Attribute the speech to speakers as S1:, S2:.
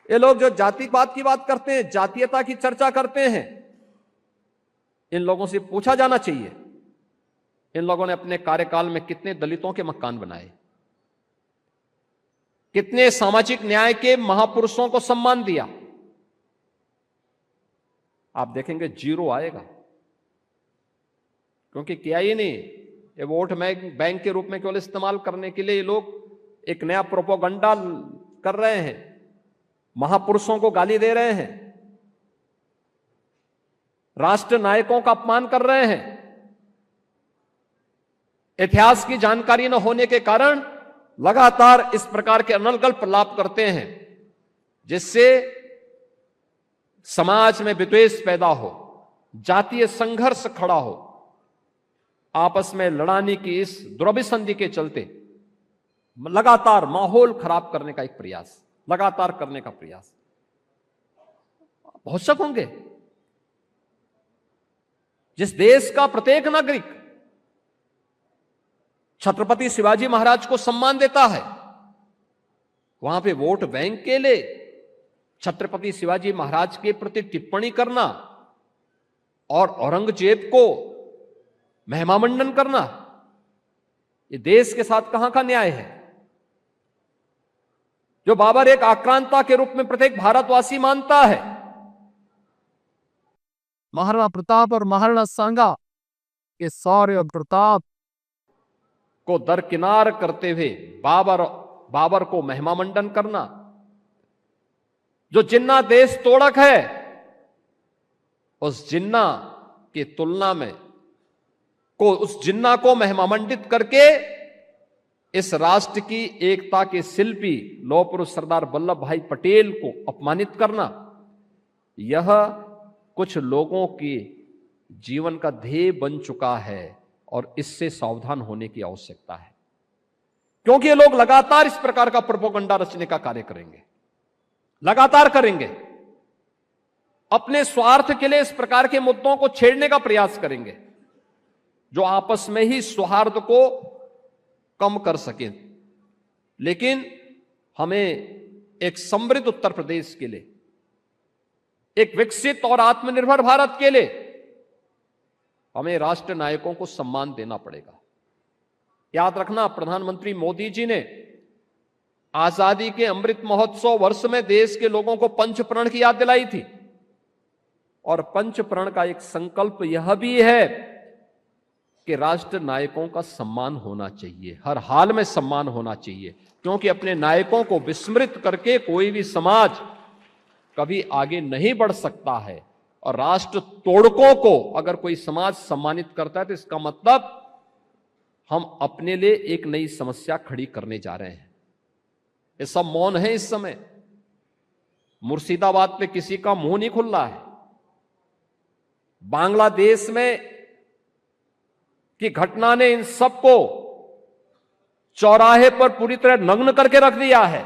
S1: ये लोग जो जातिवाद की बात करते हैं, जातीयता की चर्चा करते हैं, इन लोगों से पूछा जाना चाहिए इन लोगों ने अपने कार्यकाल में कितने दलितों के मकान बनाए, कितने सामाजिक न्याय के महापुरुषों को सम्मान दिया। आप देखेंगे जीरो आएगा, क्योंकि किया ही नहीं। ये वोट बैंक के रूप में केवल इस्तेमाल करने के लिए ये लोग एक नया प्रोपोगंडा कर रहे हैं, महापुरुषों को गाली दे रहे हैं, राष्ट्र नायकों का अपमान कर रहे हैं। इतिहास की जानकारी न होने के कारण लगातार इस प्रकार के अनर्गल प्रलाप करते हैं, जिससे समाज में विद्वेष पैदा हो, जातीय संघर्ष खड़ा हो, आपस में लड़ाने की इस दुर्भिसंधि के चलते लगातार माहौल खराब करने का एक प्रयास, लगातार करने का प्रयास। बहुत शक होंगे, जिस देश का प्रत्येक नागरिक छत्रपति शिवाजी महाराज को सम्मान देता है, वहां पे वोट बैंक के लिए छत्रपति शिवाजी महाराज के प्रति टिप्पणी करना और औरंगजेब को महिमामंडन करना, ये देश के साथ कहां का न्याय है? जो बाबर एक आक्रांता के रूप में प्रत्येक भारतवासी मानता है।
S2: महाराणा प्रताप और महाराणा सांगा के शौर्य और प्रताप
S1: को दरकिनार करते हुए बाबर को महिमामंडन करना, जो जिन्ना देश तोड़क है, उस जिन्ना की तुलना में उस जिन्ना को महिमामंडित करके इस राष्ट्र की एकता के शिल्पी लौह पुरुष सरदार वल्लभ भाई पटेल को अपमानित करना, यह कुछ लोगों के जीवन का ध्येय बन चुका है और इससे सावधान होने की आवश्यकता है, क्योंकि ये लोग लगातार इस प्रकार का प्रोपेगेंडा रचने का कार्य करेंगे, लगातार करेंगे। अपने स्वार्थ के लिए इस प्रकार के मुद्दों को छेड़ने का प्रयास करेंगे, जो आपस में ही सौहार्द को कम कर सके। लेकिन हमें एक समृद्ध उत्तर प्रदेश के लिए, एक विकसित और आत्मनिर्भर भारत के लिए हमें राष्ट्र नायकों को सम्मान देना पड़ेगा। याद रखना, प्रधानमंत्री मोदी जी ने आजादी के अमृत महोत्सव वर्ष में देश के लोगों को पंच प्रण की याद दिलाई थी, और पंच प्रण का एक संकल्प यह भी है कि राष्ट्र नायकों का सम्मान होना चाहिए, हर हाल में सम्मान होना चाहिए, क्योंकि अपने नायकों को विस्मृत करके कोई भी समाज कभी आगे नहीं बढ़ सकता है। और राष्ट्र तोड़कों को अगर कोई समाज सम्मानित करता है तो इसका मतलब हम अपने लिए एक नई समस्या खड़ी करने जा रहे हैं। ये सब मौन है इस समय। मुर्शिदाबाद पे किसी का मुंह नहीं खुल रहा है। बांग्लादेश में की घटना ने इन सबको चौराहे पर पूरी तरह नग्न करके रख दिया है।